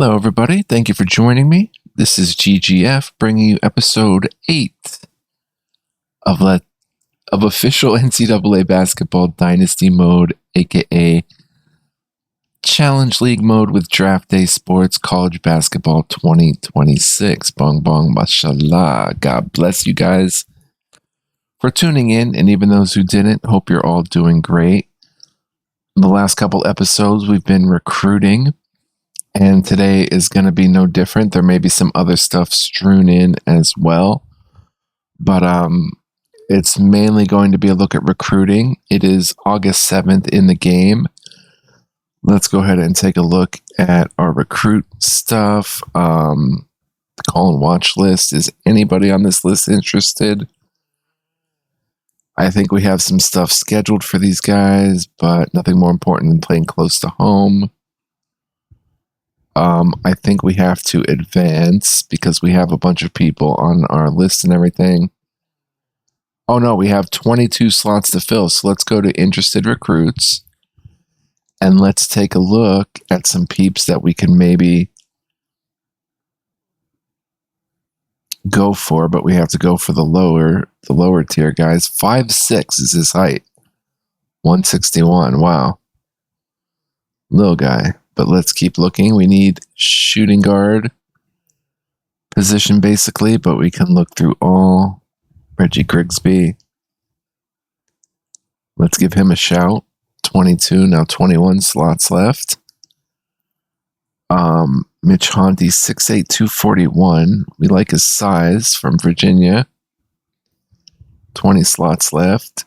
Hello, everybody. Thank you for joining me. This is GGF bringing you episode 8 of official NCAA basketball dynasty mode, aka Challenge League mode with Draft Day Sports College Basketball 2026. Bong bong, mashallah. God bless you guys for tuning in, and even those who didn't, hope you're all doing great. The last couple episodes, we've been recruiting. And today is going to be no different. There may be some other stuff strewn in as well. But it's mainly going to be a look at recruiting. It is August 7th in the game. Let's go ahead and take a look at our recruit stuff. The call and watch list. Is anybody on this list interested? I think we have some stuff scheduled for these guys, but nothing more important than playing close to home. I think we have to advance because we have a bunch of people on our list and everything. Oh no, we have 22 slots to fill. So let's go to interested recruits and let's take a look at some peeps that we can maybe go for, but we have to go for the lower tier guys. 5'6" is his height. 161. Wow. Little guy. But let's keep looking. We need shooting guard position basically, but we can look through all. Reggie Grigsby. Let's give him a shout. 22, now 21 slots left. Mitch Honti, 6'8", 241. We like his size, from Virginia. 20 slots left.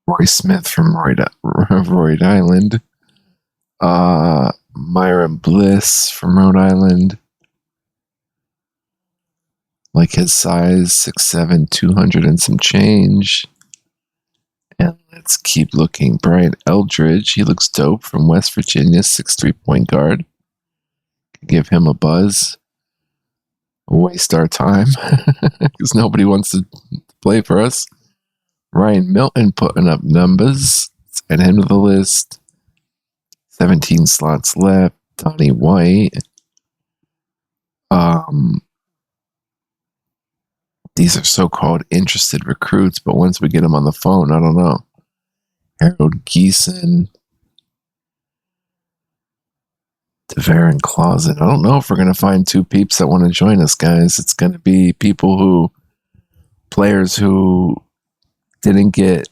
Roy Smith from Rhode Island. Myron Bliss from Rhode Island. Like his size, 6'7", 200 and some change. And let's keep looking. Brian Eldridge, he looks dope, from West Virginia, 6'3" point guard. Give him a buzz. Waste our time because nobody wants to play for us. Ryan Milton putting up numbers. Let's add him to the list. 17 slots left. Donnie White. These are so-called interested recruits, but once we get them on the phone, I don't know. Harold Geeson. De'Aaron Closet. I don't know if we're going to find two peeps that want to join us, guys. It's going to be players who didn't get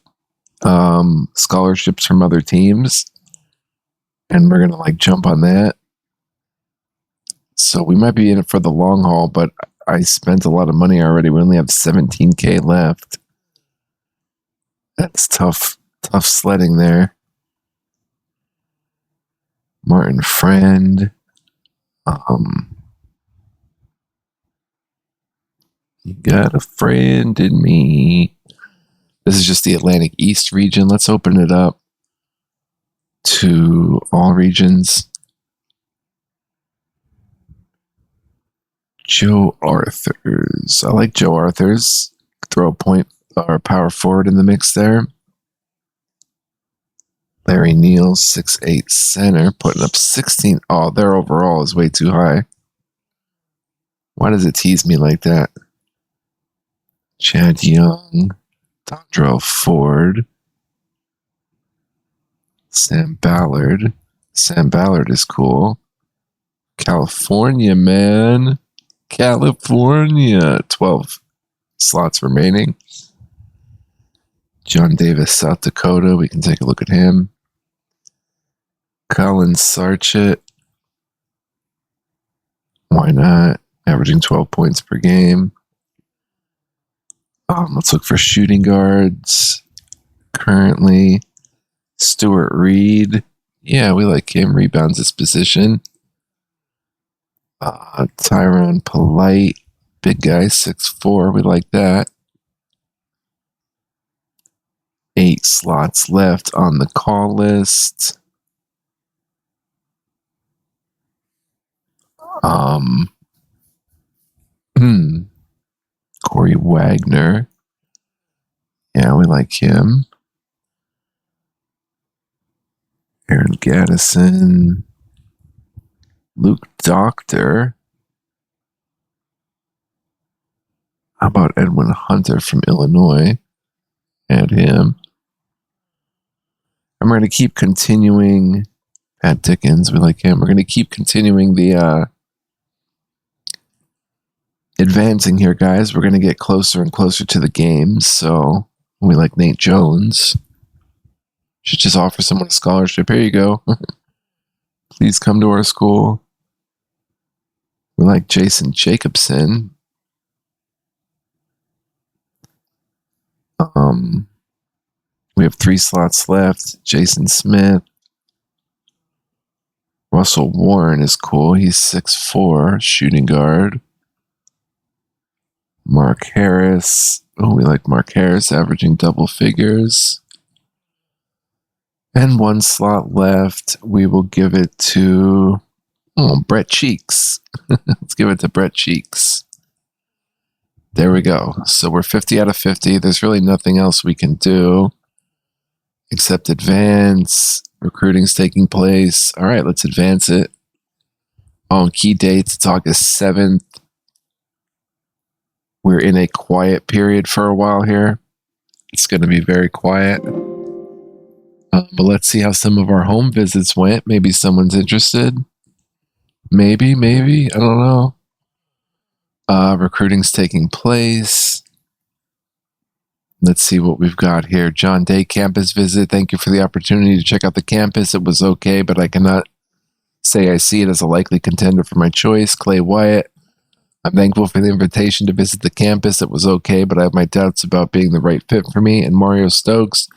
scholarships from other teams, and we're gonna jump on that. So we might be in it for the long haul, but I spent a lot of money already. We only have 17K left. That's tough sledding there. Martin Friend. You got a friend in me. This is just the Atlantic East region. Let's open it up to all regions. Joe Arthurs. I like Joe Arthurs. Throw a point or power forward in the mix there. Larry Neal, 6'8" center, putting up 16. Oh, their overall is way too high. Why does it tease me like that? Chad Young. Dondrell Ford. Sam Ballard. Sam Ballard is cool. California, man. California. 12 slots remaining. John Davis, South Dakota. We can take a look at him. Colin Sarchett. Why not? Averaging 12 points per game. Let's look for shooting guards. Currently, Stuart Reed. Yeah, we like him. Rebounds his position. Tyron Polite. Big guy, 6'4". We like that. 8 slots left on the call list. Corey Wagner. Yeah, we like him. Aaron Luke Addison. Luke Doctor. How about Edwin Hunter from Illinois? Add him. And we're going to keep continuing. Pat Dickens, we like him. We're going to keep continuing the advancing here, guys. We're going to get closer and closer to the games. So we like Nate Jones. Should just offer someone a scholarship. Here you go. Please come to our school. We like Jason Jacobson. We have 3 slots left. Jason Smith. Russell Warren is cool. He's 6'4", shooting guard. Mark Harris. Oh, we like Mark Harris, averaging double figures. And 1 slot left. We will give it to Brett Cheeks. Let's give it to Brett Cheeks. There we go. So we're 50 out of 50. There's really nothing else we can do except advance. Recruiting's taking place. All right, let's advance it. On key dates, it's August 7th. We're in a quiet period for a while here. It's going to be very quiet. But let's see how some of our home visits went. Maybe someone's interested. Maybe. I don't know. Recruiting's taking place. Let's see what we've got here. John Day campus visit. Thank you for the opportunity to check out the campus. It was okay, but I cannot say I see it as a likely contender for my choice. Clay Wyatt. I'm thankful for the invitation to visit the campus. It was okay, but I have my doubts about being the right fit for me. And Mario Stokes.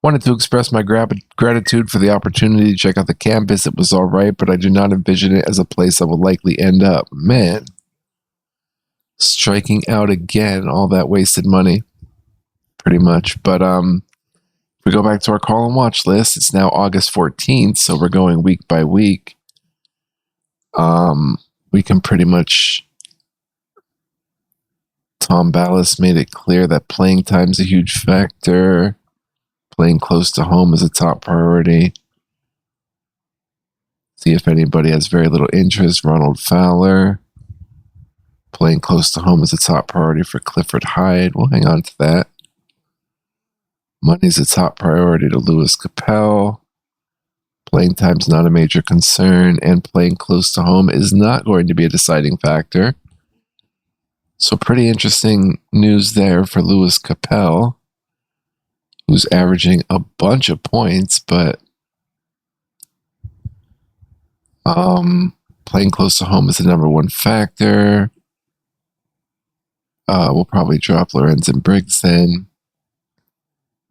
Wanted to express my gratitude for the opportunity to check out the campus. It was all right, but I do not envision it as a place I will likely end up. Man. Striking out again. All that wasted money. Pretty much. But if we go back to our call and watch list, it's now August 14th, so we're going week by week. We can pretty much... Tom Ballas made it clear that playing time is a huge factor. Playing close to home is a top priority. See if anybody has very little interest. Ronald Fowler. Playing close to home is a top priority for Clifford Hyde. We'll hang on to that. Money's a top priority to Lewis Capel. Playing time's not a major concern, and playing close to home is not going to be a deciding factor. So pretty interesting news there for Lewis Capel, who's averaging a bunch of points, but playing close to home is the number one factor. We'll probably drop Lorenzen Briggs then.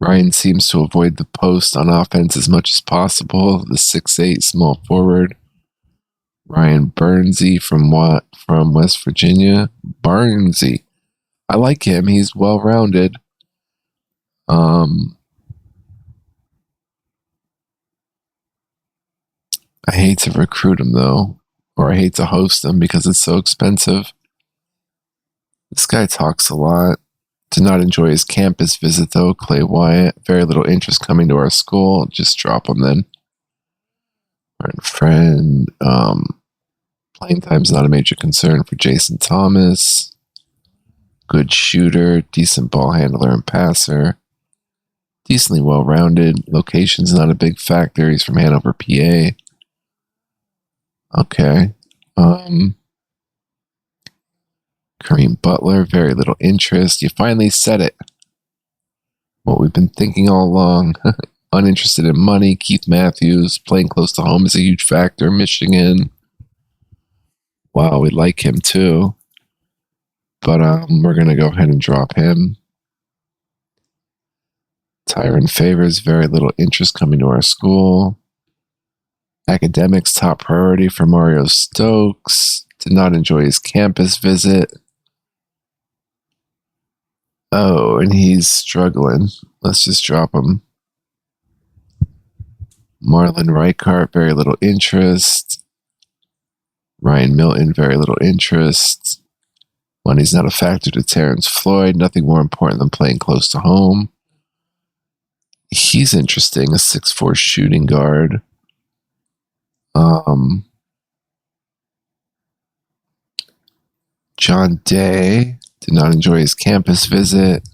Ryan seems to avoid the post on offense as much as possible. The 6'8" small forward. Ryan Bernsey from West Virginia. Bernsey. I like him. He's well-rounded. I hate to recruit him, though. Or I hate to host him because it's so expensive. This guy talks a lot. Did not enjoy his campus visit, though. Clay Wyatt. Very little interest coming to our school. Just drop him then. Our friend. Playing time's not a major concern for Jason Thomas. Good shooter. Decent ball handler and passer. Decently well-rounded. Location's not a big factor. He's from Hanover, PA. Okay. Kareem Butler, very little interest. You finally said it. What we've been thinking all along. Uninterested in money. Keith Matthews, playing close to home is a huge factor. Michigan. Wow, we like him too. But we're going to go ahead and drop him. Tyron Favors, very little interest coming to our school. Academics, top priority for Mario Stokes. Did not enjoy his campus visit. Oh, and he's struggling. Let's just drop him. Marlon Reichart, very little interest. Ryan Milton, very little interest. Money's not a factor to Terrence Floyd. Nothing more important than playing close to home. He's interesting, a 6'4" shooting guard. John Day did not enjoy his campus visit.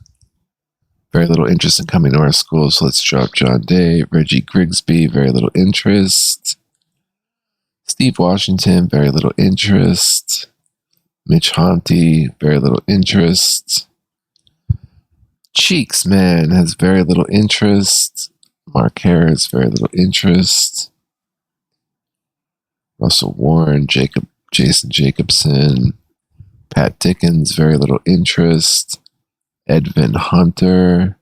Very little interest in coming to our school, so let's drop John Day. Reggie Grigsby, very little interest. Steve Washington, very little interest. Mitch Honty, very little interest. Cheeks, man, has very little interest. Mark Harris, very little interest. Russell Warren, Jason Jacobson. Pat Dickens, very little interest. Edvin Hunter.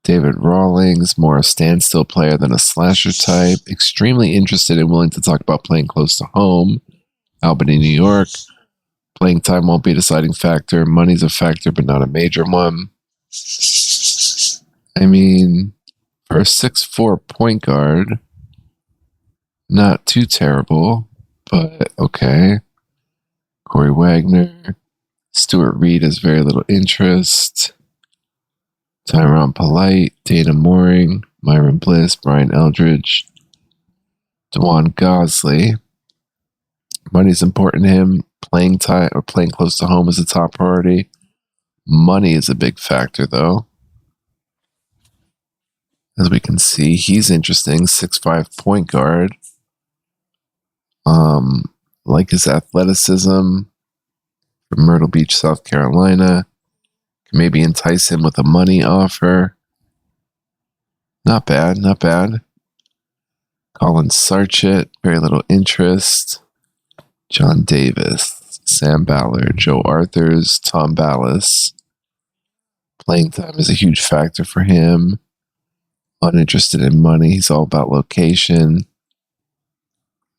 David Rawlings, more a standstill player than a slasher type. Extremely interested and willing to talk about playing close to home. Albany, New York. Playing time won't be a deciding factor. Money's a factor, but not a major one. I mean, for a 6'4" point guard, not too terrible, but okay. Corey Wagner. Stuart Reed has very little interest. Tyron Polite, Dana Mooring, Myron Bliss, Brian Eldridge, DeJuan Gosley. Money's important to him. Playing time or playing close to home is a top priority. Money is a big factor, though. As we can see, he's interesting. 6'5" point guard. Like his athleticism from Myrtle Beach, South Carolina. Can maybe entice him with a money offer. Not bad, not bad. Colin Sarchett, very little interest. John Davis, Sam Ballard, Joe Arthurs, Tom Ballas. Playing time is a huge factor for him. Uninterested in money. He's all about location.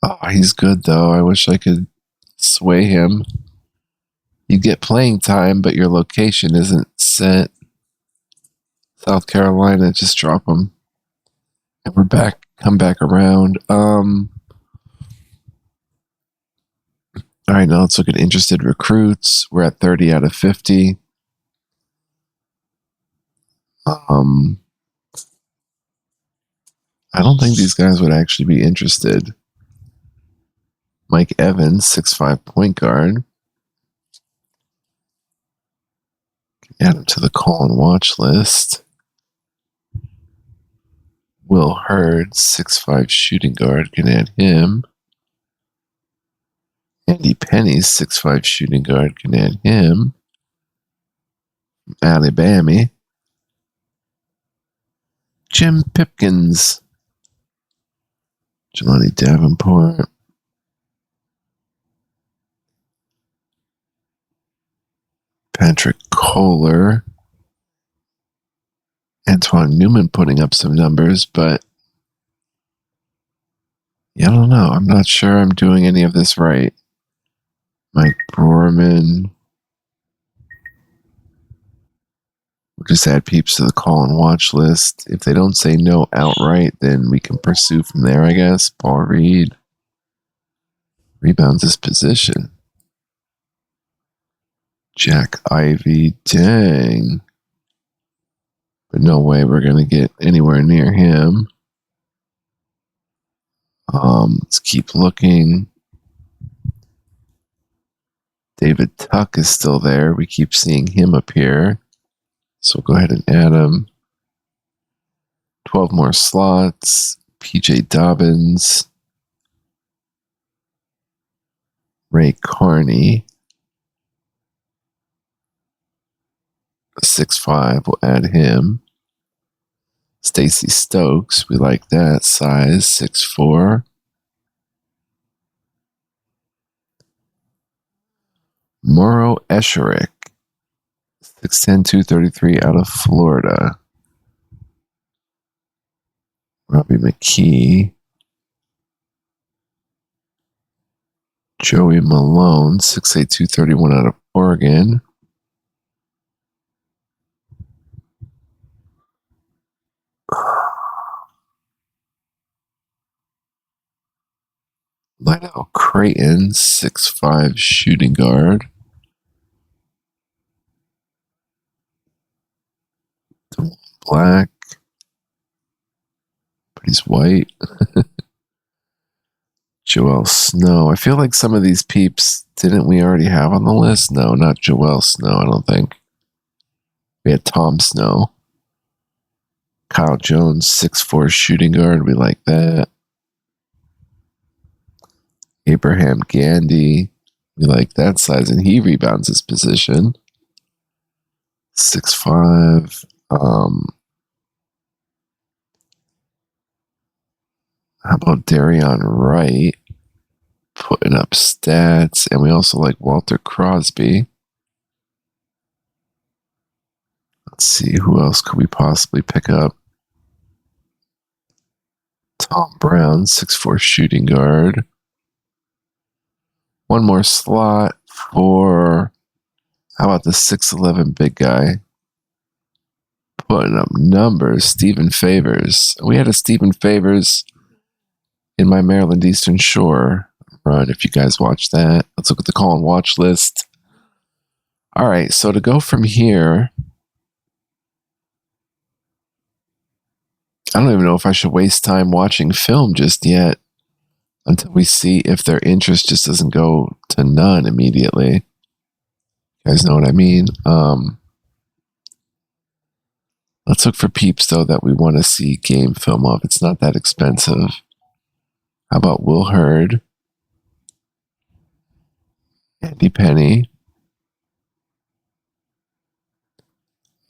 Oh, he's good, though. I wish I could sway him. You get playing time, but your location isn't set. South Carolina, just drop him. And we're back. Come back around. All right, now let's look at interested recruits. We're at 30 out of 50. I don't think these guys would actually be interested. Mike Evans, 6'5" point guard. Add him to the call and watch list. Will Hurd, 6'5" shooting guard. Can add him. Andy Penny, 6'5" shooting guard. Can add him. Alabama. Jim Pipkins. Jelani Davenport. Patrick Kohler. Antoine Newman putting up some numbers, but yeah, I don't know. I'm not sure I'm doing any of this right. Mike Broerman. We'll just add Peepz to the call and watch list. If they don't say no outright, then we can pursue from there, I guess. Paul Reed rebounds his position. Jack Ivey, dang. But no way we're going to get anywhere near him. Let's keep looking. David Tuck is still there. We keep seeing him appear. So we'll go ahead and add him. 12 more slots. PJ Dobbins. Ray Carney. 6'5", we'll add him. Stacy Stokes, we like that size, 6'4". Moro Esherick, 6'10", 233 out of Florida. Robbie McKee. Joey Malone, 6'8", 231 out of Oregon. Lionel Creighton, 6'5", shooting guard. Black. But he's white. Joel Snow. I feel like some of these peeps, didn't we already have on the list? No, not Joel Snow, I don't think. We had Tom Snow. Kyle Jones, 6'4" shooting guard. We like that. Abraham Gandy. We like that size, and he rebounds his position. 6'5". How about Darion Wright putting up stats? And we also like Walter Crosby. Let's see, who else could we possibly pick up? Tom Brown, 6'4" shooting guard. One more slot for, how about the 6'11" big guy? Putting up numbers, Stephen Favors. We had a Stephen Favors in my Maryland Eastern Shore run, if you guys watched that. Let's look at the call and watch list. All right, so to go from here, I don't even know if I should waste time watching film just yet until we see if their interest just doesn't go to none immediately. You guys know what I mean? Let's look for Peepz, though, that we want to see game film of. It's not that expensive. How about Will Hurd? Andy Penny.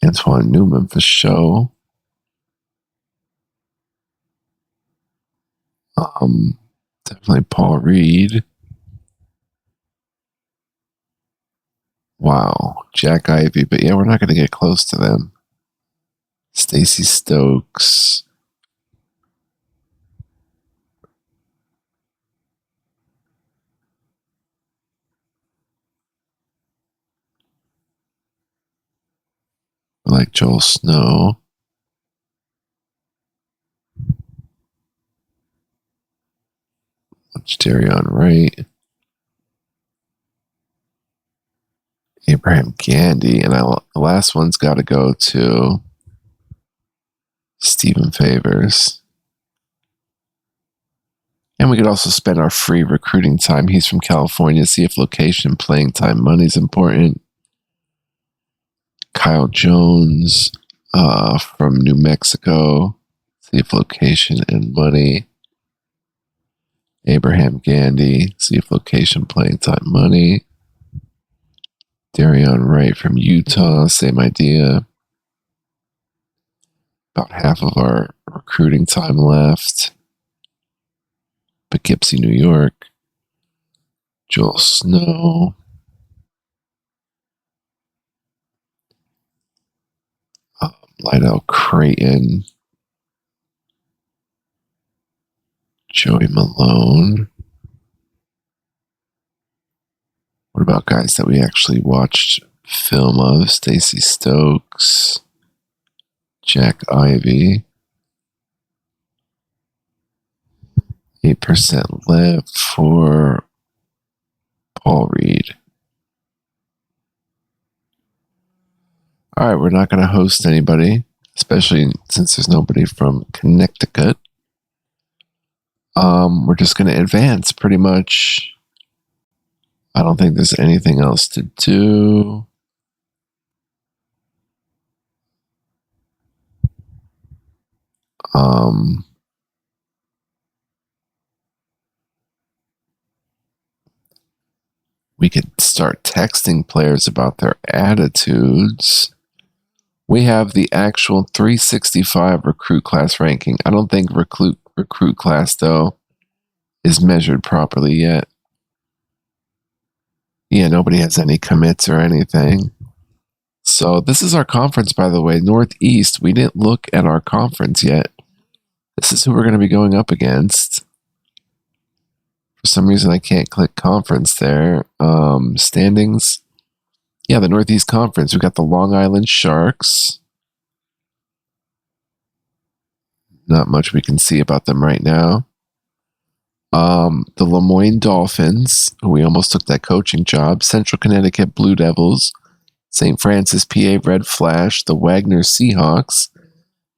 Antoine Newman for show. Definitely Paul Reed. Wow, Jack Ivey, but yeah, we're not going to get close to them. Stacey Stokes. I like Joel Snow. That's Darion Wright. Abraham Gandy. And the last one's got to go to Stephen Favors. And we could also spend our free recruiting time. He's from California. See if location, playing time, money is important. Kyle Jones from New Mexico. See if location and money. Abraham Gandy. See if location, playing time, money. Darion Wright from Utah. Same idea. About half of our recruiting time left. Poughkeepsie, New York. Joel Snow. Lydell Creighton. Joey Malone. What about guys that we actually watched film of? Stacey Stokes. Jack Ivey. 8% left for Paul Reed. All right, we're not going to host anybody, especially since there's nobody from Connecticut. We're just going to advance pretty much. I don't think there's anything else to do. We could start texting players about their attitudes. We have the actual 365 recruit class ranking. I don't think recruit class, though, is measured properly yet. Yeah, nobody has any commits or anything. So this is our conference, by the way, Northeast. We didn't look at our conference yet. This is who we're going to be going up against. For some reason, I can't click conference there. Standings. Yeah, the Northeast Conference. We've got the Long Island Sharks. Not much we can see about them right now. The Lemoyne Dolphins, who we almost took that coaching job. Central Connecticut Blue Devils. St. Francis, PA Red Flash. The Wagner Seahawks.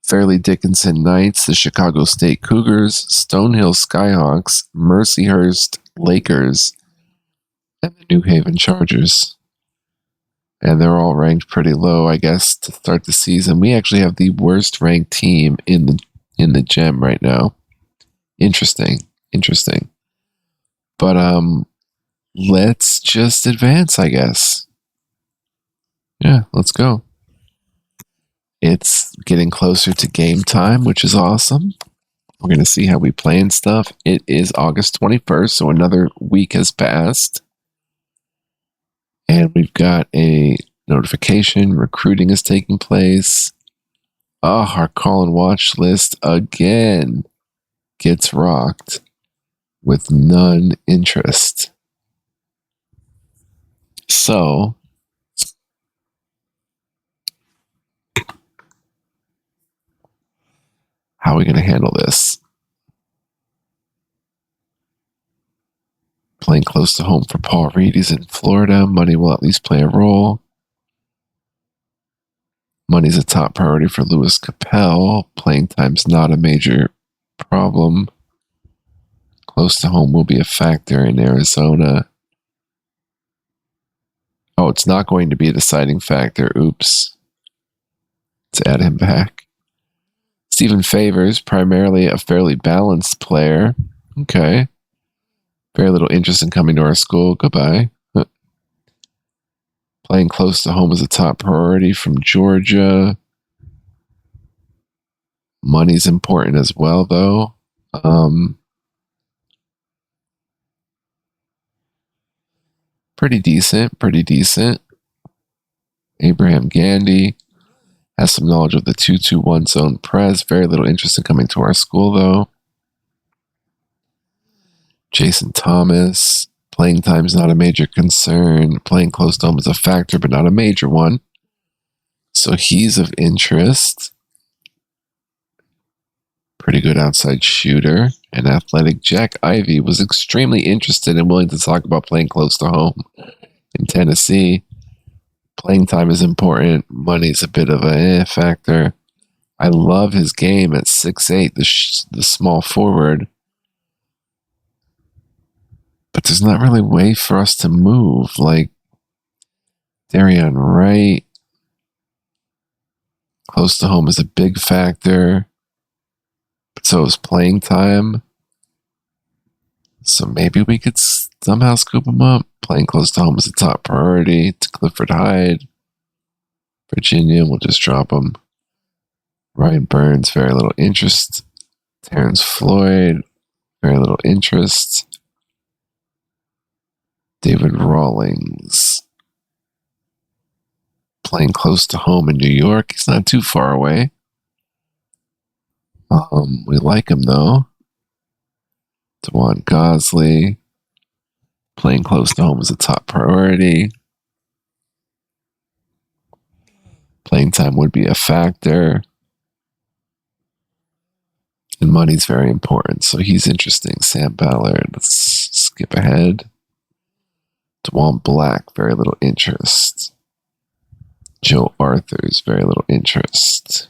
Fairleigh Dickinson Knights, the Chicago State Cougars, Stonehill Skyhawks, Mercyhurst Lakers, and the New Haven Chargers. And they're all ranked pretty low, I guess, to start the season. We actually have the worst ranked team in the gem right now. Interesting. But let's just advance, I guess. Yeah, let's go. It's getting closer to game time, which is awesome. We're going to see how we play and stuff. It is August 21st, so another week has passed. And we've got a notification. Recruiting is taking place. Our call and watch list again gets rocked with none interest. So, how are we going to handle this? Playing close to home for Paul Reed. He's in Florida. Money will at least play a role. Money's a top priority for Lewis Capel. Playing time's not a major problem. Close to home will be a factor in Arizona. Oh, it's not going to be a deciding factor. Oops. Let's add him back. Stephen Favors, primarily a fairly balanced player. Okay. Very little interest in coming to our school. Goodbye. Playing close to home is a top priority from Georgia. Money's important as well, though. Pretty decent. Abraham Gandy has some knowledge of the 2-2-1 zone press. Very little interest in coming to our school, though. Jason Thomas. Playing time is not a major concern. Playing close to home is a factor, but not a major one. So he's of interest. Pretty good outside shooter. And athletic Jack Ivey was extremely interested and willing to talk about playing close to home in Tennessee. Playing time is important. Money's a bit of a factor. I love his game at 6'8", the small forward. But there's not really a way for us to move. Like Darian Wright. Close to home is a big factor. But so is playing time. So maybe we could somehow scoop him up. Playing close to home is a top priority. To Clifford Hyde. Virginia, we'll just drop him. Ryan Burns, very little interest. Terrence Floyd, very little interest. David Rawlings. Playing close to home in New York. He's not too far away. We like him, though. DeJuan Gosley. Playing close to home is a top priority. Playing time would be a factor. And money's very important, so he's interesting. Sam Ballard. Let's skip ahead. DeJuan Black, very little interest. Joe Arthurs, very little interest.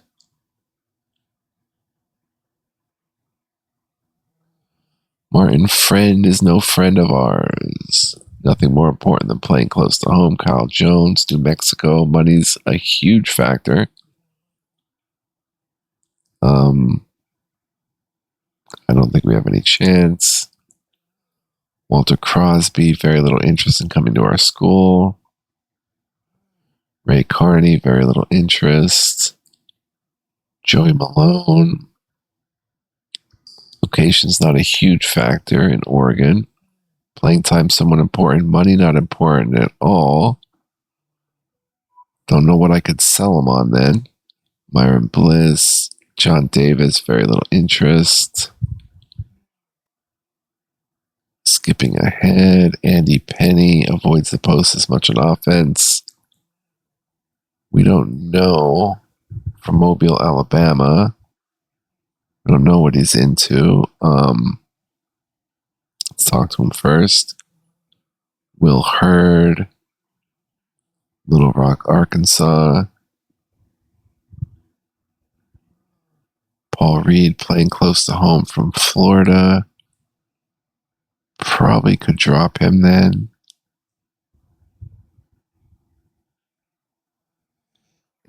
Martin Friend is no friend of ours. Nothing more important than playing close to home. Kyle Jones, New Mexico. Money's a huge factor. I don't think we have any chance. Walter Crosby, very little interest in coming to our school. Ray Carney, very little interest. Joey Malone. Location's not a huge factor in Oregon. Playing time somewhat important. Money not important at all. Don't know what I could sell him on then. Myron Bliss. John Davis, very little interest. Skipping ahead. Andy Penny avoids the post as much on offense. We don't know. From Mobile, Alabama. I don't know what he's into. Let's talk to him first. Will Hurd. Little Rock, Arkansas. Paul Reed playing close to home from Florida. Probably could drop him then.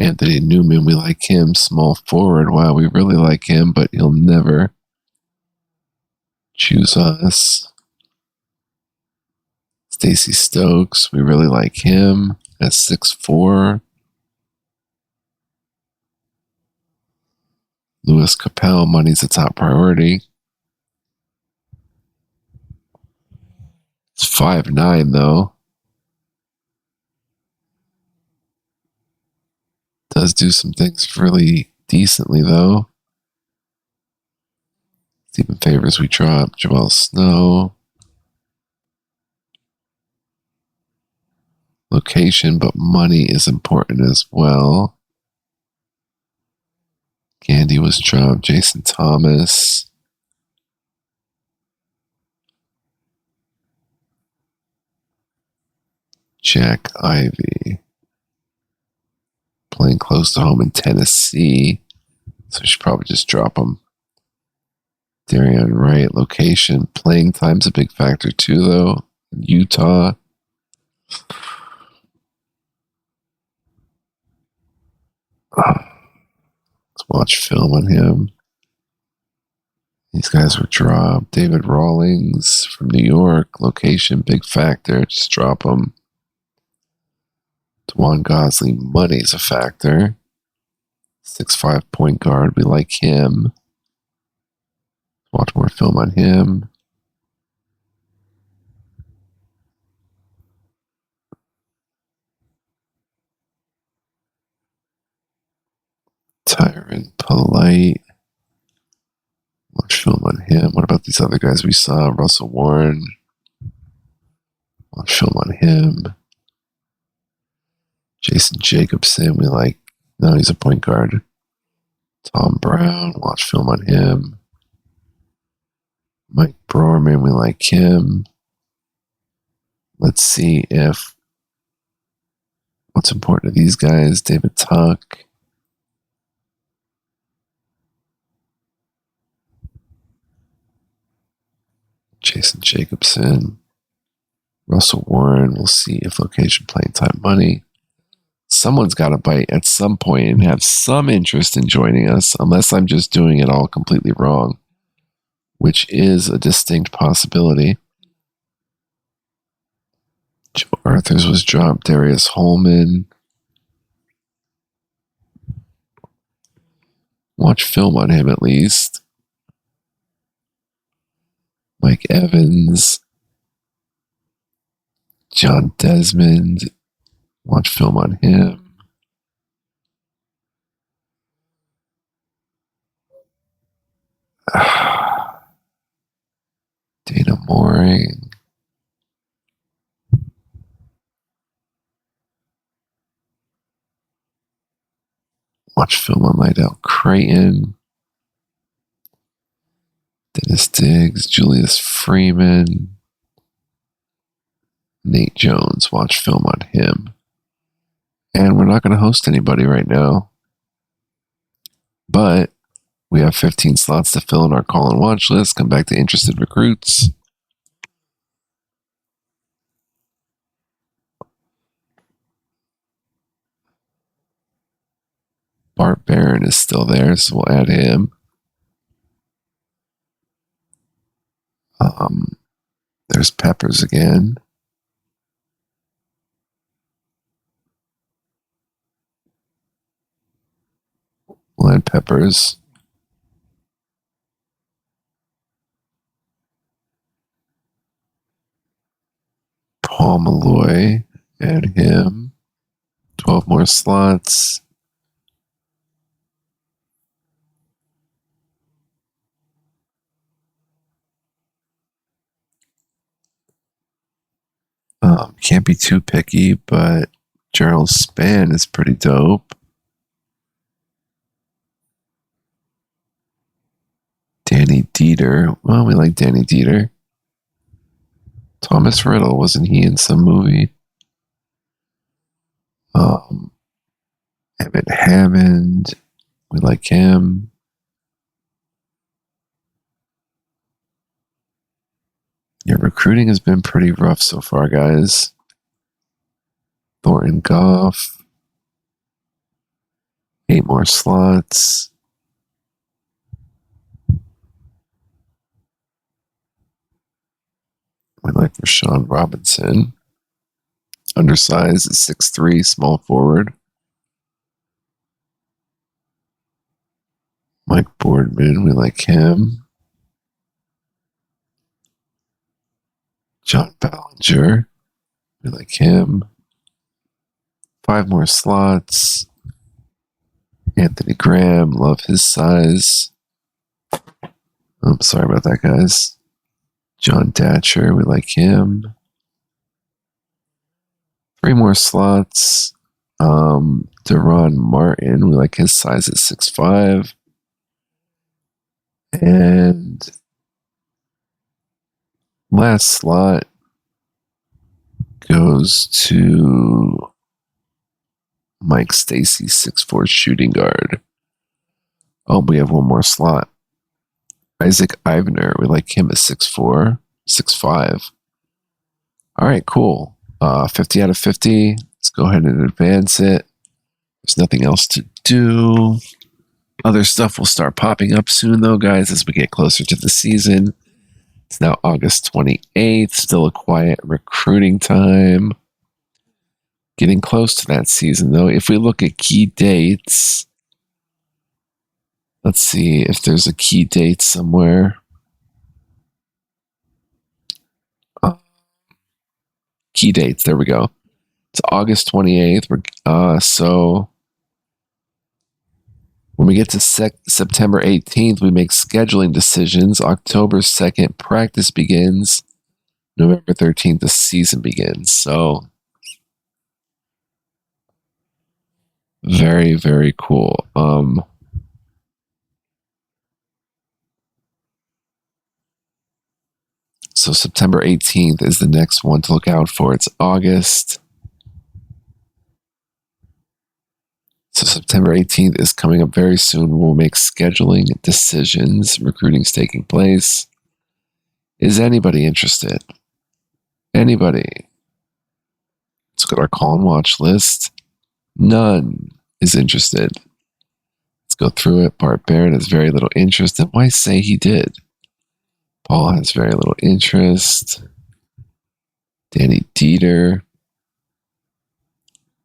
Anthony Newman, we like him. Small forward. Wow, we really like him, but he'll never choose us. Stacey Stokes, we really like him at 6'4". Louis Capel, money's a top priority. It's 5'9", though. Does do some things really decently, though. Stephen Favors, we drop. Joel Snow. Location, but money is important as well. Gandy was dropped. Jason Thomas. Jack Ivey. Playing close to home in Tennessee. So we should probably just drop him. Darian Wright, location. Playing time's a big factor too, though. Utah. Let's watch film on him. These guys were dropped. David Rawlings from New York. Location, big factor. Just drop him. Dwan Gosley, money's a factor. 6'5" point guard. We like him. Watch more film on him. Tyron Polite. Watch film on him. What about these other guys we saw? Russell Warren. Watch film on him. Jason Jacobson. We like. No, he's a point guard. Tom Brown. Watch film on him. Mike Broerman. We like him. Let's see if what's important to these guys. David Tuck. Jason Jacobson. Russell Warren. We'll see if location, playing time, money. Someone's got to bite at some point and have some interest in joining us, unless I'm just doing it all completely wrong, which is a distinct possibility. Joe Arthurs was dropped. Darius Holman. Watch film on him at least. Mike Evans. John Desmond. Watch film on him. Dana Mooring. Watch film on Lydell Creighton. Dennis Diggs. Julius Freeman. Nate Jones. Watch film on him. And we're not going to host anybody right now. But we have 15 slots to fill in our call and watch list. Come back to interested recruits. Bart Barron is still there, so we'll add him. There's Peppers again. We'll add Peppers. Paul Malloy, add him. 12 more slots. Can't be too picky, but Gerald Span is pretty dope. Danny Dieter. Well, we like Danny Dieter. Thomas Riddle, wasn't he in some movie? Emmett Hammond. We like him. Yeah, recruiting has been pretty rough so far, guys. Thornton Goff. 8 more slots. We like Rashawn Robinson. Undersized is 6'3", small forward. Mike Boardman, we like him. John Ballinger, we like him. 5 more slots. Anthony Graham, love his size. Oh, sorry about that, guys. John Datcher, we like him. 3 more slots. Deron Martin, we like his size at 6'5". And last slot goes to Mike Stacy, 6'4" shooting guard. Oh, we have one more slot. Isaac Ivner, we like him at 6'4", 6'5". All right, cool. 50 out of 50. Let's go ahead and advance it. There's nothing else to do. Other stuff will start popping up soon, though, guys, as we get closer to the season. It's now August 28th. Still a quiet recruiting time. Getting close to that season, though. If we look at key dates, let's see if there's a key date somewhere. Key dates, there we go. It's August 28th. So when we get to September 18th, we make scheduling decisions. October 2nd, practice begins. November 13th, the season begins. So very, very cool. So September 18th is the next one to look out for. It's August. So September 18th is coming up very soon. We'll make scheduling decisions. Recruiting's taking place. Is anybody interested? Anybody? Let's look at our call and watch list. None is interested. Let's go through it. Bart Barrett has very little interest. And why say he did? Paul has very little interest. Danny Dieter.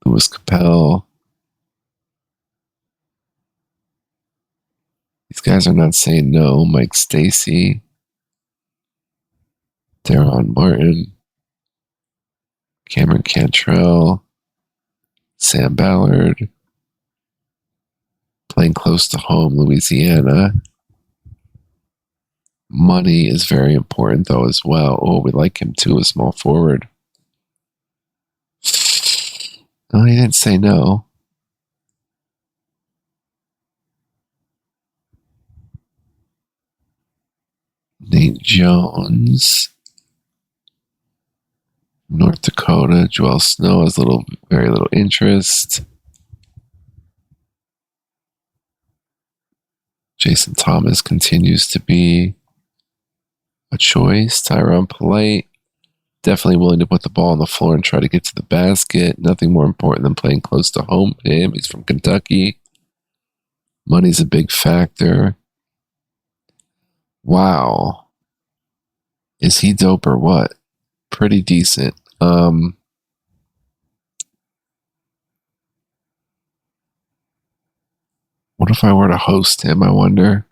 Louis Capel. These guys are not saying no. Mike Stacy. Deron Martin. Cameron Cantrell. Sam Ballard. Playing close to home, Louisiana. Money is very important, though, as well. Oh, we like him, too, a small forward. Oh, he didn't say no. Nate Jones. North Dakota. Joel Snow has very little interest. Jason Thomas continues to be a choice. Tyron Polite, definitely willing to put the ball on the floor and try to get to the basket. Nothing more important than playing close to home to him. He's from Kentucky. Money's a big factor. Wow. Is he dope or what? Pretty decent. What if I were to host him, I wonder?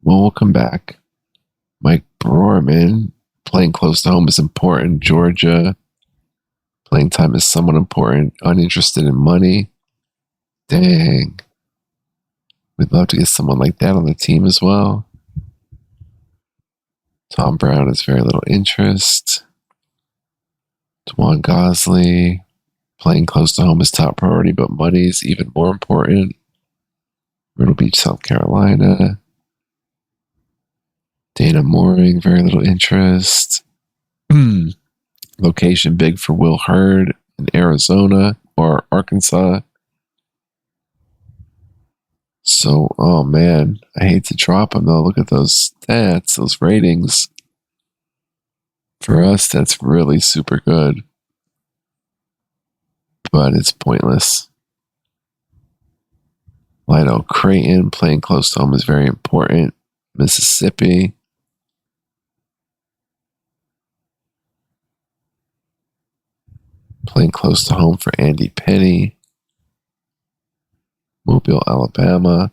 Well, we'll come back. Mike Brorman, playing close to home is important. Georgia, playing time is somewhat important. Uninterested in money. Dang. We'd love to get someone like that on the team as well. Tom Brown has very little interest. Dwan Gosley, playing close to home is top priority, but money is even more important. Myrtle Beach, South Carolina. Dana Mooring, very little interest. Location big for Will Hurd in Arizona or Arkansas. So, oh man, I hate to drop him though. Look at those stats, those ratings. For us, that's really super good. But it's pointless. Lido Creighton, playing close to home is very important. Mississippi. Playing close to home for Andy Penny. Mobile, Alabama.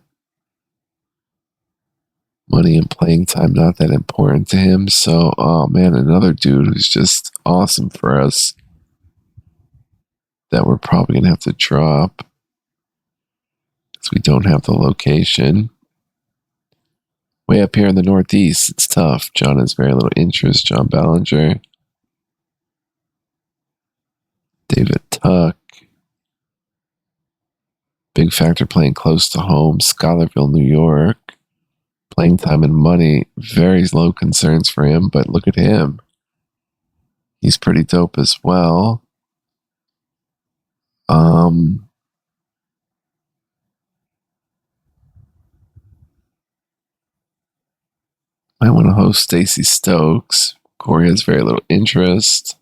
Money and playing time, not that important to him. So, oh man, another dude who's just awesome for us that we're probably going to have to drop because we don't have the location. Way up here in the Northeast, it's tough. John has very little interest. John Ballinger. David Tuck. Big factor playing close to home. Scholarville, New York. Playing time and money, very low concerns for him, but look at him. He's pretty dope as well. I want to host Stacy Stokes. Corey has very little interest.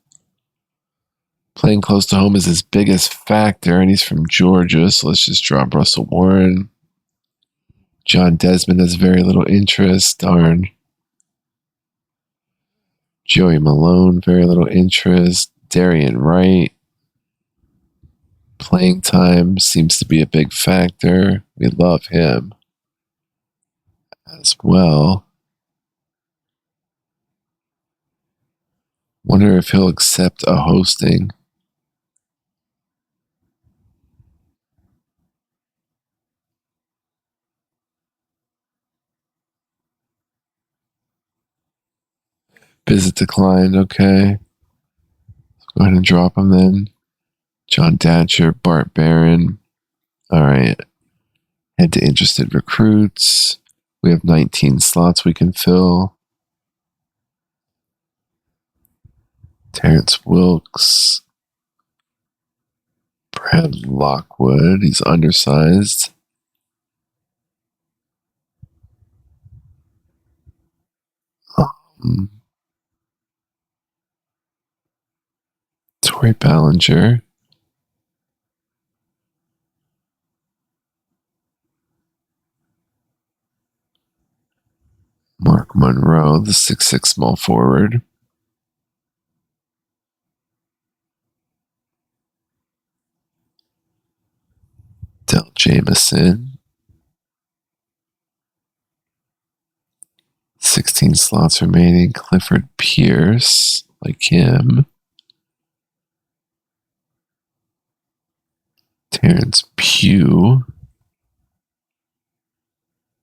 Playing close to home is his biggest factor, and he's from Georgia, so let's just drop Russell Warren. John Desmond has very little interest. Darn. Joey Malone, very little interest. Darian Wright. Playing time seems to be a big factor. We love him as well. Wonder if he'll accept a hosting. Visit declined. Okay. Let's go ahead and drop him then. John Datcher, Bart Barron. All right. Head to interested recruits. We have 19 slots we can fill. Terrence Wilkes. Brad Lockwood. He's undersized. Torrey Ballinger. Mark Monroe, the 6'6" small forward. Del Jameson. 16 slots remaining. Clifford Pierce, like him. Terrence Pugh.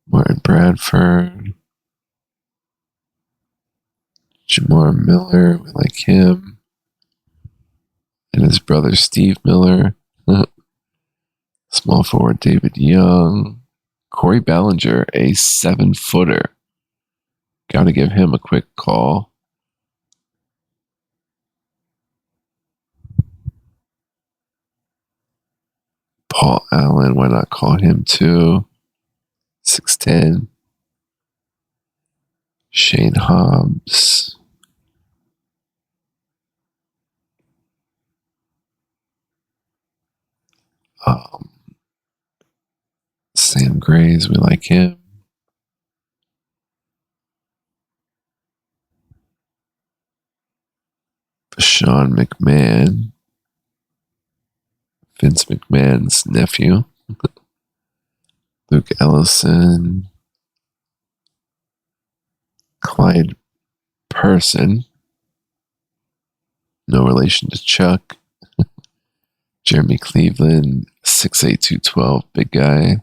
Martin Bradford. Jamar Miller, we like him. And his brother Steve Miller. Small forward David Young. Corey Ballinger, a 7-footer. Got to give him a quick call. Paul Allen, why not call him too? 6'10". Shane Hobbs. Sam Grays, we like him. Sean McMahon. Vince McMahon's nephew. Luke Ellison. Clyde Person. No relation to Chuck. Jeremy Cleveland, 6'8", 212, big guy.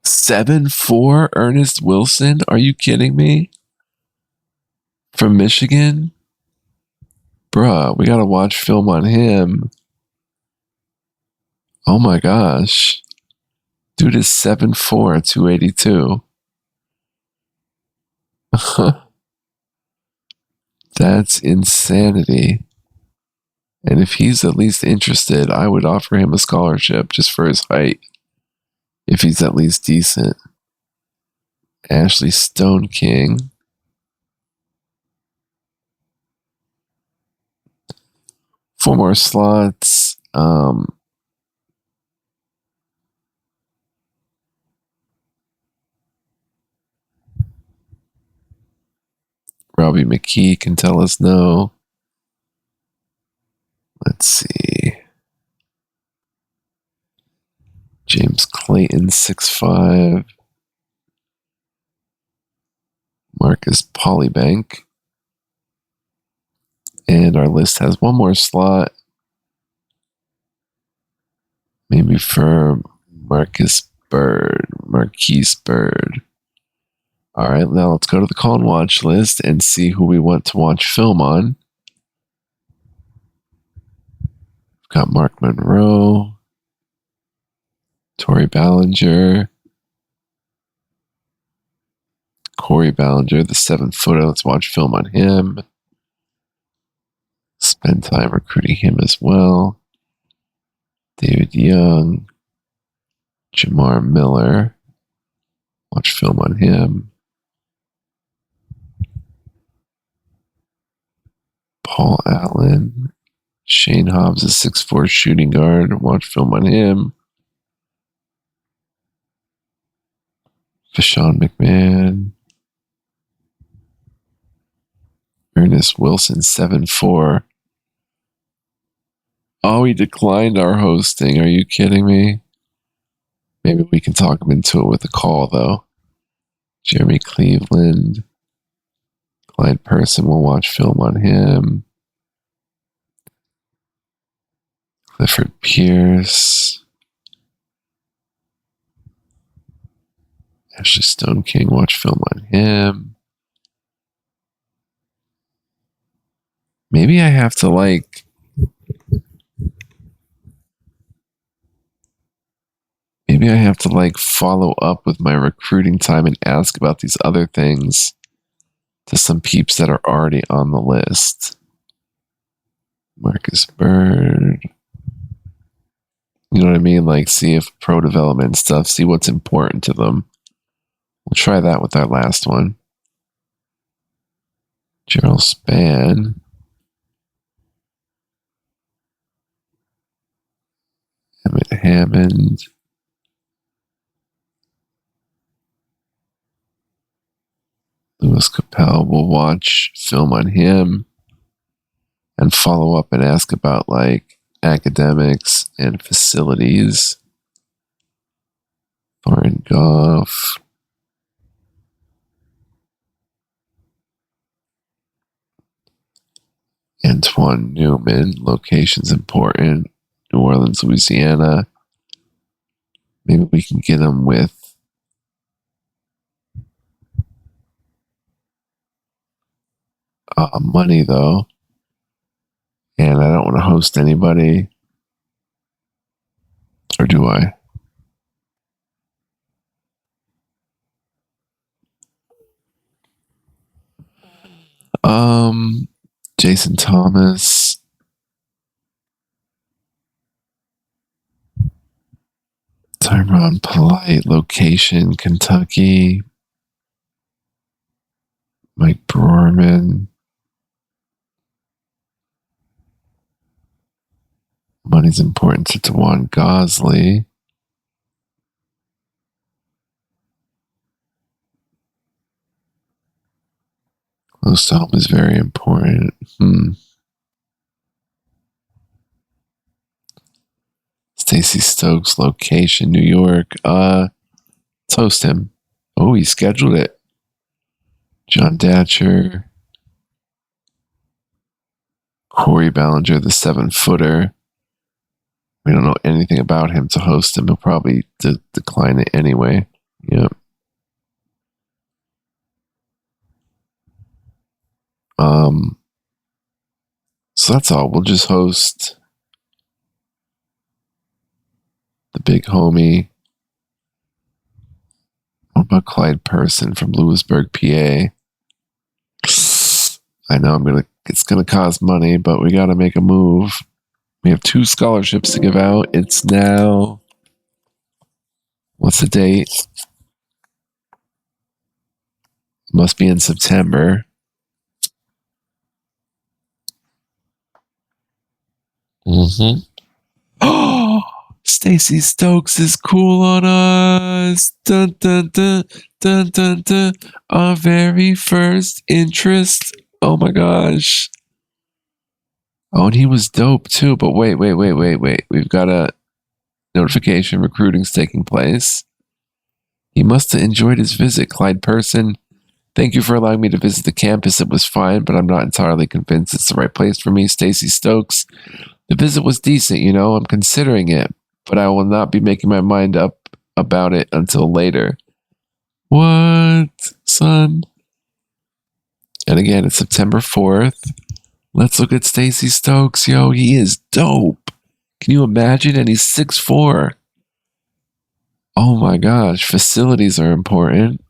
7'4", Ernest Wilson. Are you kidding me? From Michigan? Bruh, we gotta watch film on him. Oh my gosh. Dude is 7'4", 282. That's insanity. And if he's at least interested, I would offer him a scholarship just for his height. If he's at least decent. Ashley Stone King. Four more slots. Robbie McKee can tell us no. Let's see. James Clayton, 6'5". Marcus Polybank. And our list has one more slot. Maybe for Marquise Bird. All right, now let's go to the call and watch list and see who we want to watch film on. We've got Mark Monroe, Tory Ballinger, Corey Ballinger, the 7-footer. Let's watch film on him. Spend time recruiting him as well. David Young, Jamar Miller. Watch film on him. Paul Allen. Shane Hobbs, a 6'4" shooting guard. Watch film on him. Fashawn McMahon. Ernest Wilson, 7'4". Oh, he declined our hosting. Are you kidding me? Maybe we can talk him into it with a call, though. Jeremy Cleveland. Clyde Person, we'll watch film on him. Clifford Pierce. Ashley Stone King, watch film on him. Maybe I have to follow up with my recruiting time and ask about these other things to some peeps that are already on the list. Marcus Bird. You know what I mean? Like, see if pro development stuff, see what's important to them. We'll try that with our last one. Gerald Spann. Emmett Hammond. Louis Capel. We'll watch film on him and follow up and ask about academics and facilities. Thorin Goff. Antoine Newman. Location's important. New Orleans, Louisiana. Maybe we can get him with money, though. And I don't want to host anybody. Or do I? Jason Thomas. Tyron Polite. Location, Kentucky. Mike Brorman. Money's important to Tawan Gosley. Close to home is very important. Stacey Stokes, location, New York. Let's host him. Oh, he scheduled it. John Datcher. Corey Ballinger, the 7-footer. We don't know anything about him to host him. He'll probably decline it anyway. Yep. So that's all. We'll just host the big homie. What about Clyde Person from Lewisburg, PA? I know it's gonna cost money, but we gotta make a move. We have 2 scholarships to give out. It's now, what's the date? Must be in September. Oh, Stacey Stokes is cool on us. Dun, dun, dun, dun, dun, dun. Our very first interest. Oh my gosh. Oh, and he was dope too. But wait. We've got a notification. Recruiting's taking place. He must have enjoyed his visit, Clyde Person. Thank you for allowing me to visit the campus. It was fine, but I'm not entirely convinced it's the right place for me. Stacey Stokes. The visit was decent, I'm considering it, but I will not be making my mind up about it until later. What, son? And again, it's September 4th. Let's look at Stacey Stokes. Yo, he is dope. Can you imagine? And he's 6'4". Oh my gosh, facilities are important.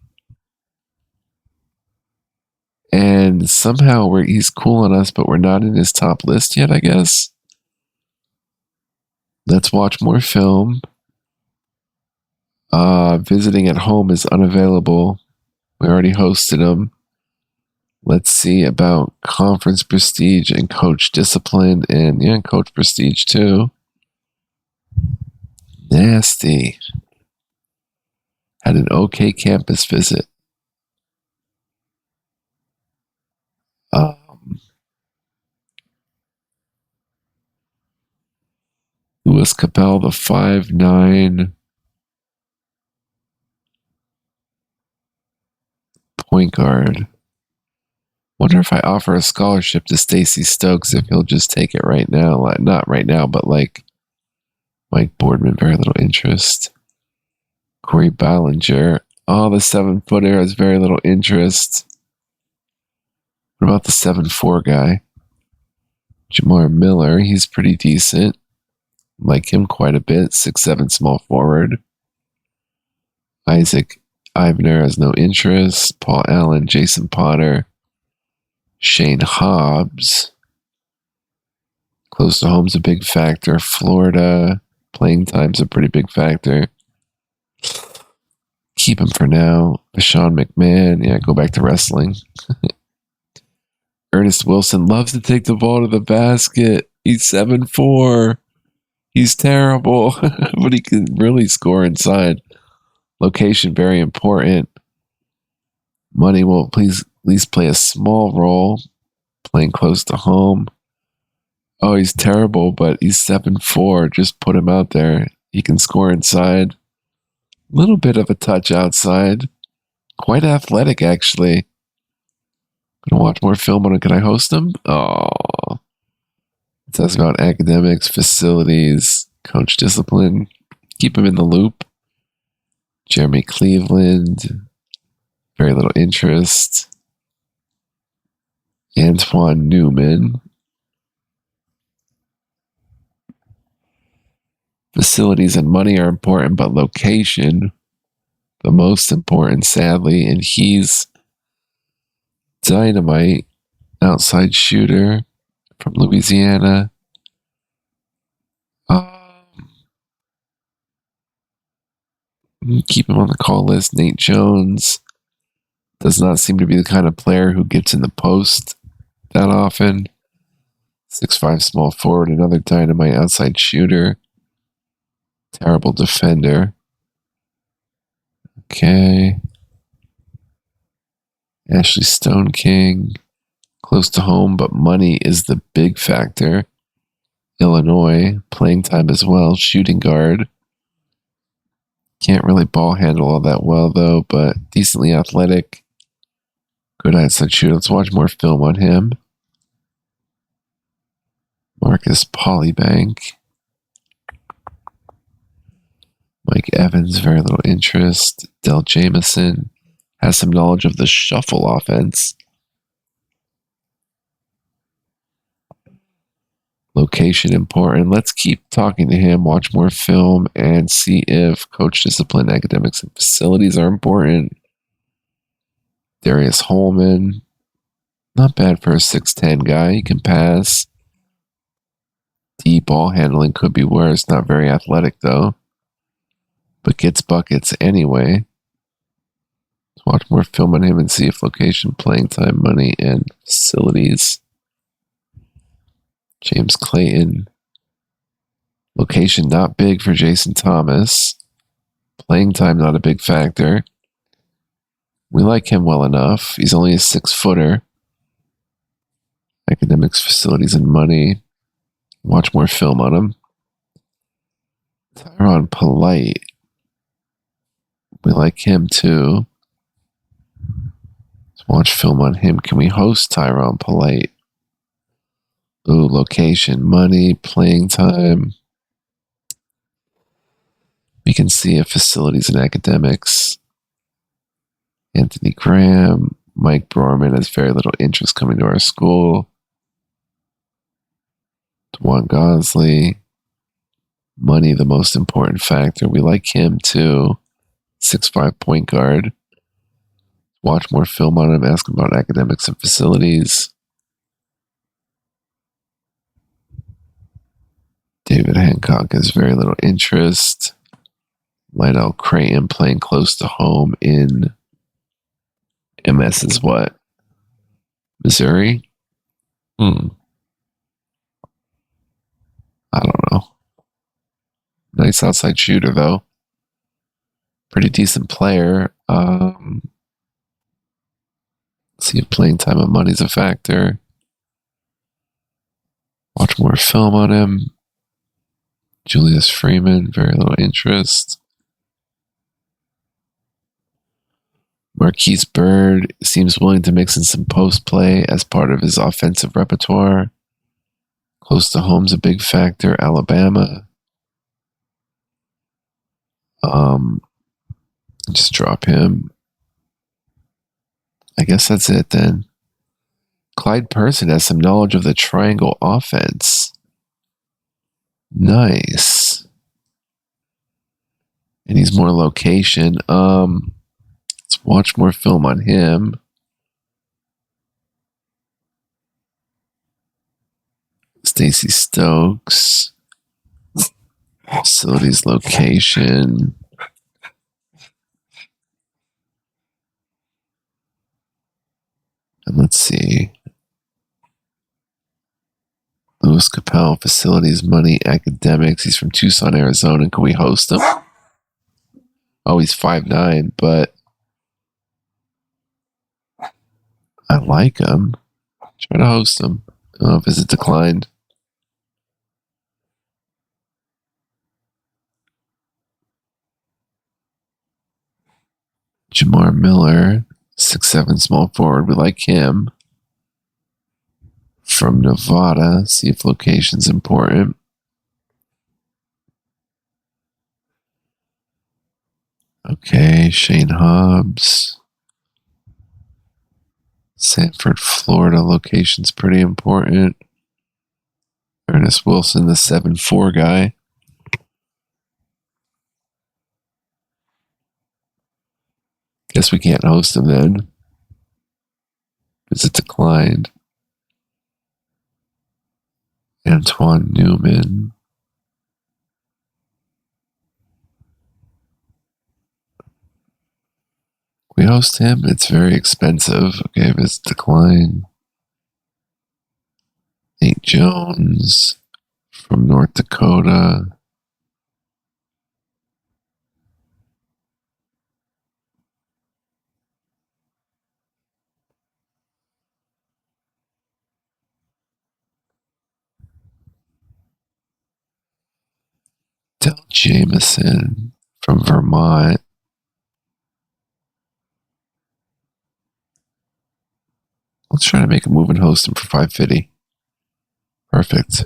And somehow he's cool on us, but we're not in his top list yet, I guess. Let's watch more film. Visiting at home is unavailable. We already hosted him. Let's see about conference prestige and coach discipline, and coach prestige too. Nasty. Had an okay campus visit. Louis Capel, the 5'9" point guard. Wonder if I offer a scholarship to Stacey Stokes if he'll just take it right now. Not right now, but like Mike Boardman, very little interest. Corey Ballinger. Oh, the 7-footer has very little interest. What about the 7'4" guy? Jamar Miller, he's pretty decent. Like him quite a bit. 6'7" small forward. Isaac Ivner has no interest. Paul Allen, Jason Potter, Shane Hobbs. Close to home's a big factor. Florida, playing time's a pretty big factor. Keep him for now. Sean McMahon, go back to wrestling. Ernest Wilson loves to take the ball to the basket. He's 7'4". He's terrible, but he can really score inside. Location, very important. Money will please at least play a small role. Playing close to home. Oh, he's terrible, but he's 7'4". Just put him out there. He can score inside. Little bit of a touch outside. Quite athletic, actually. Gonna watch more film on it. Can I host him? Oh. It says about academics, facilities, coach discipline. Keep him in the loop. Jeremy Cleveland. Very little interest. Antoine Newman. Facilities and money are important, but location, the most important, sadly. And he's dynamite, outside shooter from Louisiana. Keep him on the call list. Nate Jones does not seem to be the kind of player who gets in the post that often. 6'5" small forward, another dynamite outside shooter. Terrible defender. Okay. Ashley Stone King. Close to home, but money is the big factor. Illinois. Playing time as well. Shooting guard. Can't really ball handle all that well, though, but decently athletic. Good outside shooter. Let's watch more film on him. Marcus Polybank. Mike Evans, very little interest. Del Jameson has some knowledge of the shuffle offense. Location important. Let's keep talking to him, watch more film, and see if coach discipline, academics, and facilities are important. Darius Holman. Not bad for a 6'10" guy. He can pass. Deep ball handling could be worse. Not very athletic, though. But gets buckets anyway. Let's watch more film on him and see if location, playing time, money, and facilities. James Clayton. Location not big for Jason Thomas. Playing time not a big factor. We like him well enough. He's only a 6-footer. Academics, facilities, and money. Watch more film on him. Tyron Polite. We like him too. Let's watch film on him. Can we host Tyron Polite? Ooh, location, money, playing time. We can see if facilities and academics. Anthony Graham. Mike Brorman has very little interest coming to our school. Dwan Gosley. Money, the most important factor. We like him too. 6'5" point guard. Watch more film on him. Ask him about academics and facilities. David Hancock has very little interest. Lionel Creighton playing close to home in MS is what? Missouri? I don't know. Nice outside shooter, though. Pretty decent player. See if playing time and money's a factor. Watch more film on him. Julius Freeman, very little interest. Marquise Bird seems willing to mix in some post play as part of his offensive repertoire. Close to home's a big factor. Alabama. Just drop him. I guess that's it then. Clyde Person has some knowledge of the triangle offense. Nice. And he's more location. Let's watch more film on him. Stacy Stokes. Facilities, location. And let's see. Louis Capel, facilities, money, academics. He's from Tucson, Arizona. Can we host him? Oh, he's 5'9", but I like him. Try to host him. I don't know if it's declined. Jamar Miller, 6'7" small forward. We like him. From Nevada. See if location's important. Okay, Shane Hobbs. Sanford, Florida. Location's pretty important. Ernest Wilson, the 7'4" guy. Guess we can't host him then. Because it declined. Antoine Newman. We host him. It's very expensive. Okay, if it's declined. Nate Jones from North Dakota. Del Jameson from Vermont. Let's try to make a move and host him for $550. Perfect.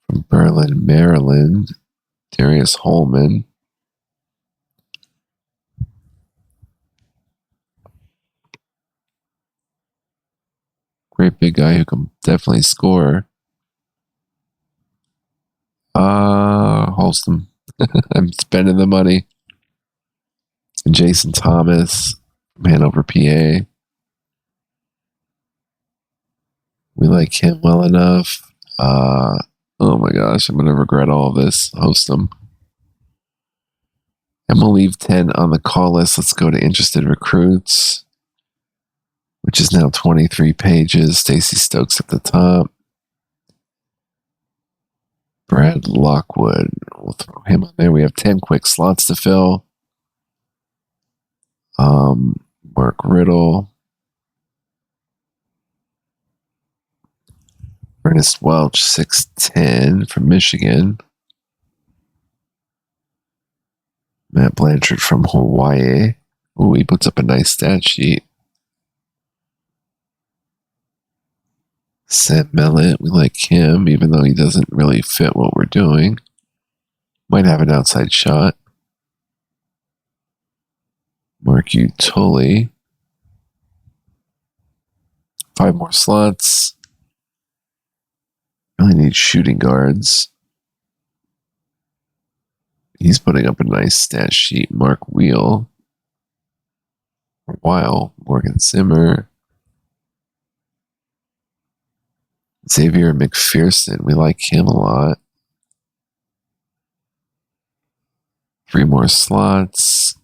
From Berlin, Maryland, Darius Holman. Great big guy who can definitely score. Host him. I'm spending the money. And Jason Thomas from Hanover, PA. We like him well enough. Oh my gosh, I'm going to regret all of this. Host him. I'm going to leave 10 on the call list. Let's go to interested recruits, which is now 23 pages. Stacy Stokes at the top. Brad Lockwood. We'll throw him on there. We have 10 quick slots to fill. Mark Riddle. Ernest Welch, 6'10", from Michigan. Matt Blanchard from Hawaii. Ooh, he puts up a nice stat sheet. Sam Mellett, we like him, even though he doesn't really fit what we're doing. Might have an outside shot. Mark Utuli. 5 more slots. Really need shooting guards. He's putting up a nice stat sheet. Mark Wheel. Morgan Zimmer. Xavier McPherson. We like him a lot. 3 more slots.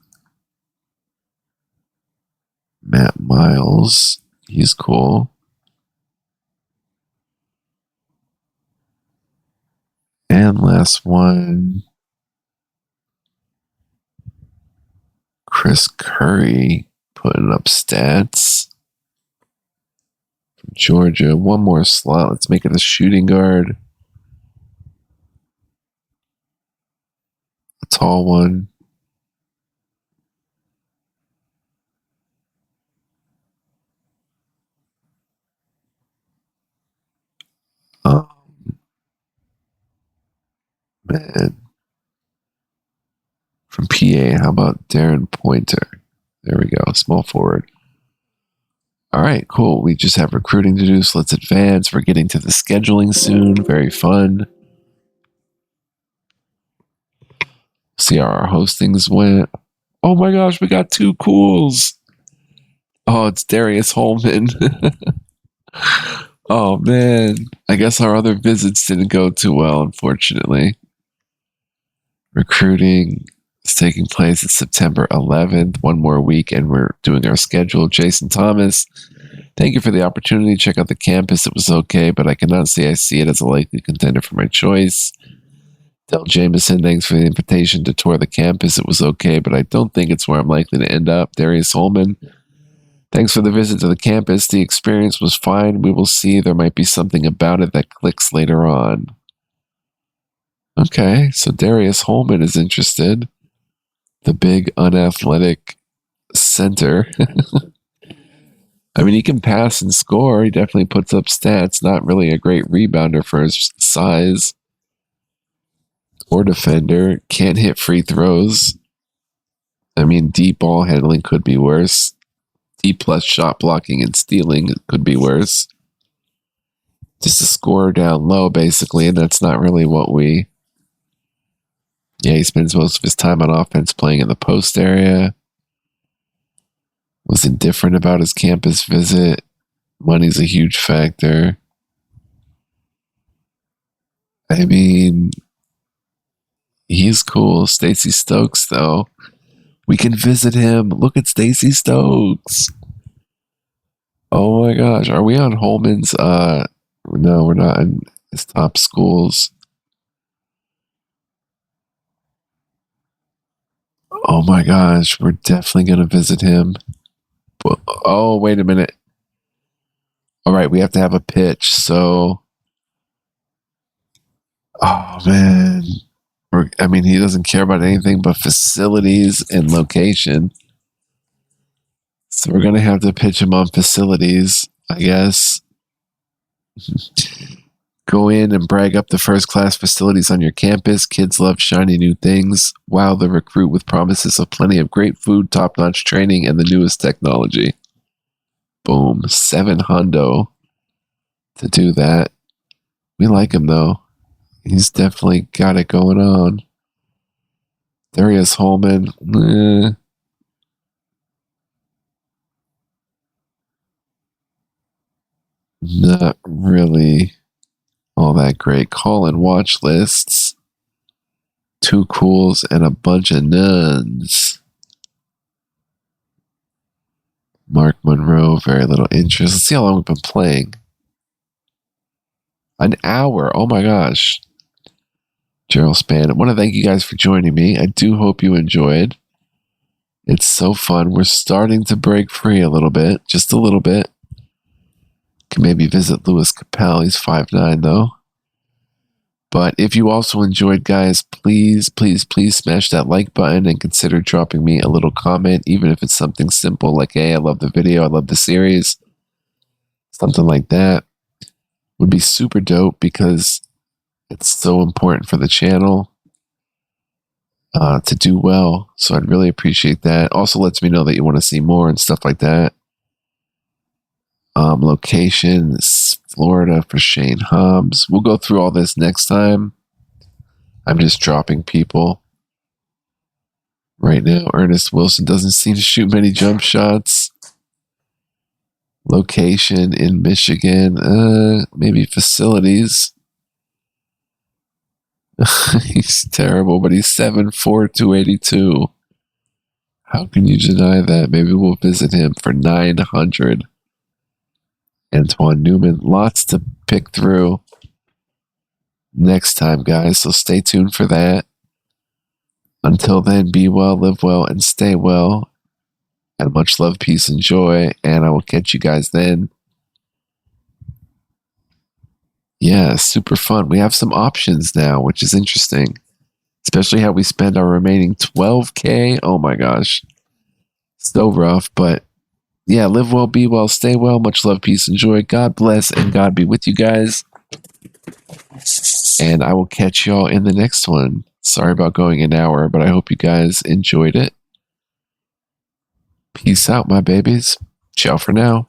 Matt Miles. He's cool. And last one. Chris Curry putting up stats. From Georgia. 1 more slot. Let's make it a shooting guard. A tall one. Man. From PA, how about Darren Pointer? There we go, small forward. All right, cool. We just have recruiting to do, so let's advance. We're getting to the scheduling soon. Very fun. See how our hostings went. Oh my gosh, we got 2 cools. Oh, it's Darius Holman. Oh man, I guess our other visits didn't go too well, unfortunately. Recruiting is taking place at September 11th. 1 more week, and we're doing our schedule. Jason Thomas, thank you for the opportunity to check out the campus. It was okay, but I cannot say I see it as a likely contender for my choice. Del Jameson, thanks for the invitation to tour the campus. It was okay, but I don't think it's where I'm likely to end up. Darius Holman, thanks for the visit to the campus. The experience was fine. We will see. There might be something about it that clicks later on. Okay, so Darius Holman is interested. The big, unathletic center. I mean, he can pass and score. He definitely puts up stats. Not really a great rebounder for his size or defender. Can't hit free throws. I mean, deep ball handling could be worse. D plus shot blocking and stealing could be worse. Just a scorer down low, basically, and that's not really what we... Yeah, he spends most of his time on offense playing in the post area. Was indifferent about his campus visit. Money's a huge factor. I mean, he's cool. Stacy Stokes, though. We can visit him. Look at Stacy Stokes. Oh my gosh. Are we on Holman's? No, we're not in his top schools. Oh my gosh. We're definitely going to visit him. Oh, wait a minute. All right, we have to have a pitch. So, oh man. I mean, he doesn't care about anything but facilities and location. So we're going to have to pitch him on facilities, I guess. Go in and brag up the first-class facilities on your campus. Kids love shiny new things. Wow the recruit with promises of plenty of great food, top-notch training, and the newest technology. Boom. 7 hundo to do that. We like him, though. He's definitely got it going on. Darius Holman. Not really all that great. Call and watch lists. 2 cools and a bunch of nuns. Mark Monroe, very little interest. Let's see how long we've been playing. An hour. Oh my gosh. Gerald Span. I want to thank you guys for joining me. I do hope you enjoyed. It's so fun. We're starting to break free a little bit. Just a little bit. Can maybe visit Lewis Capel. He's 5'9" though. But if you also enjoyed, guys, please, please, please smash that like button and consider dropping me a little comment, even if it's something simple like, hey, I love the video, I love the series. Something like that would be super dope because it's so important for the channel to do well. So I'd really appreciate that. Also lets me know that you want to see more and stuff like that. Location is Florida for Shane Hobbs. We'll go through all this next time. I'm just dropping people right now. Ernest Wilson doesn't seem to shoot many jump shots. Location in Michigan. Maybe facilities. He's terrible, but he's 7'4", 282. How can you deny that? Maybe we'll visit him for 900. Antoine Newman, lots to pick through next time, guys, so stay tuned for that. Until then, be well, live well, and stay well. And much love, peace, and joy, and I will catch you guys then. Yeah, super fun. We have some options now, which is interesting, especially how we spend our remaining 12K. Oh my gosh, so rough, but yeah, live well, be well, stay well. Much love, peace, and joy. God bless, and God be with you guys. And I will catch y'all in the next one. Sorry about going an hour, but I hope you guys enjoyed it. Peace out, my babies. Ciao for now.